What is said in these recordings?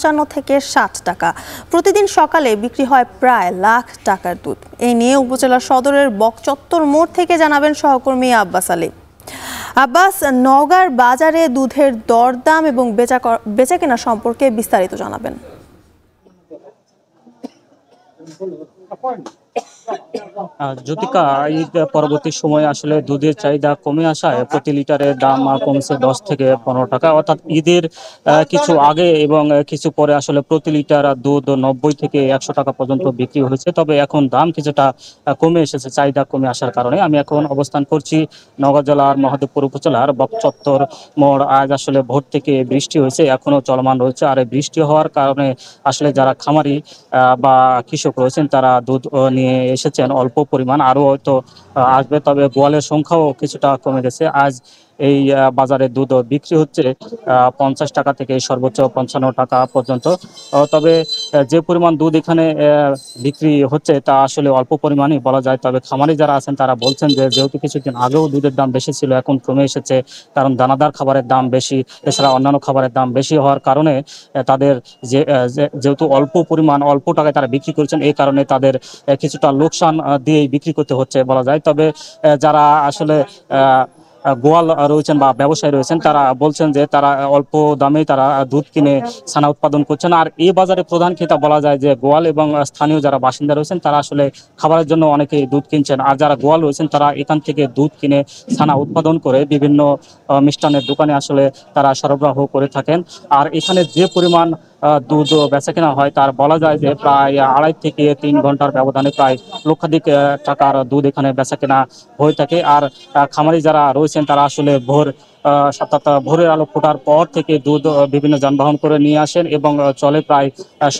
55 থেকে 60 টাকা। প্রতিদিন সকালে বিক্রি হয় প্রায় লাখ টাকার দুধ। এই নিয়ে উপজেলা সদরের বকচত্বর মোড় থেকে জানাবেন সহকর্মী আব্বাস আলী। আব্বাস, নওগাঁর বাজারে দুধের দরদাম এবং বেচাকেনা সম্পর্কে বিস্তারিত জানাবেন। জ্যোতিকা, ঈদ পরবর্তী সময়ে আসলে দুধের চাহিদা কমে আসায় প্রতি লিটারের দাম কমছে 10 থেকে 15 টাকা। অর্থাৎ ঈদের কিছু আগে এবং কিছু পরে আসলে প্রতি লিটার দুধ 90 থেকে 100 টাকা পর্যন্ত বিক্রি হয়েছে। তবে এখন দাম কিছুটা কমে এসেছে চাহিদা কমে আসার কারণে। আমি এখন অবস্থান করছি নওগাঁ জেলার মহাদেবপুর উপজেলার বকচত্বর মোড়। আজ আসলে ভোর থেকে বৃষ্টি হয়েছে, এখনো চলমান রয়েছে। আর এই বৃষ্টি হওয়ার কারণে আসলে যারা খামারি বা কৃষক রয়েছেন তারা দুধ নিয়ে এসেছেন অল্প পরিমাণ, আরও হয়তো আসবে। তবে গোয়ালের সংখ্যাও কিছুটা কমে গেছে। আজ এই বাজারে দুধ বিক্রি হচ্ছে 50 টাকা থেকে সর্বোচ্চ 55 টাকা পর্যন্ত। তবে যে পরিমাণ দুধ এখানে বিক্রি হচ্ছে তা আসলে অল্প পরিমাণই বলা যায়। তবে খামারি যারা আছেন তারা বলছেন যে যেহেতু কিছুদিন আগেও দুধের দাম বেশি ছিল, এখন কমে এসেছে, কারণ দানাদার খাবারের দাম বেশি, এছাড়া অন্যান্য খাবারের দাম বেশি হওয়ার কারণে তাদের যেহেতু অল্প পরিমাণ অল্প টাকায় তারা বিক্রি করছেন, এই কারণে তাদের কিছুটা লোকসান দিয়েই বিক্রি করতে হচ্ছে বলা যায়। তবে যারা আসলে গোয়াল রয়েছেন বা ব্যবসায়ী রয়েছেন তারা বলছেন যে তারা অল্প দামে তারা দুধ কিনে ছানা উৎপাদন করছেন। আর এই বাজারে প্রধান ক্রেতা বলা যায় যে গোয়াল এবং স্থানীয় যারা বাসিন্দা রয়েছেন তারা আসলে খাবারের জন্য অনেকেই দুধ কিনছেন। আর যারা গোয়াল রয়েছেন তারা এখান থেকে দুধ কিনে ছানা উৎপাদন করে বিভিন্ন মিষ্টান্নের দোকানে আসলে তারা সরবরাহ করে থাকেন। আর এখানে যে পরিমাণ দুধ বেচাকেনা হয় তার বলা যায় যে প্রায় 2.5 থেকে 3 ঘন্টার ব্যবধানে প্রায় লক্ষাধিক টাকার দুধ এখানে বেচাকেনা হয়ে থাকে। আর খামারি যারা রয়েছেন তারা আসলে ভোরের আলো ফোটার পর থেকে দুধ বিভিন্ন যানবাহন করে নিয়ে আসেন এবং চলে প্রায়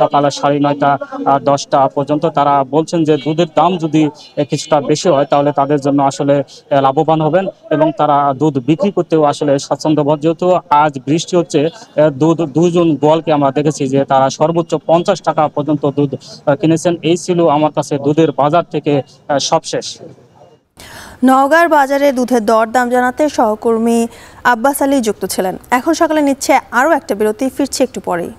সকাল 9:30 10টা পর্যন্ত। তারা বলছেন যে দুধের দাম যদি কিছুটা বেশি হয় তাহলে তাদের জন্য আসলে লাভবান হবেন এবং তারা দুধ বিক্রি করতেও আসলে স্বাচ্ছন্দ্যবোধ। যেহেতু আজ বৃষ্টি হচ্ছে, দুজন গোয়ালকে আমরা দেখেছি যে তারা সর্বোচ্চ 50 টাকা পর্যন্ত দুধ কিনেছেন। এই ছিল আমার কাছে দুধের বাজার থেকে সবশেষ। নওগাঁর বাজারে দুধের দরদাম জানাতে সহকর্মী আব্বাস আলী যুক্ত ছিলেন। এখন সকালে নিচ্ছে আরও একটা বিরতি, ফিরছে একটু পরেই।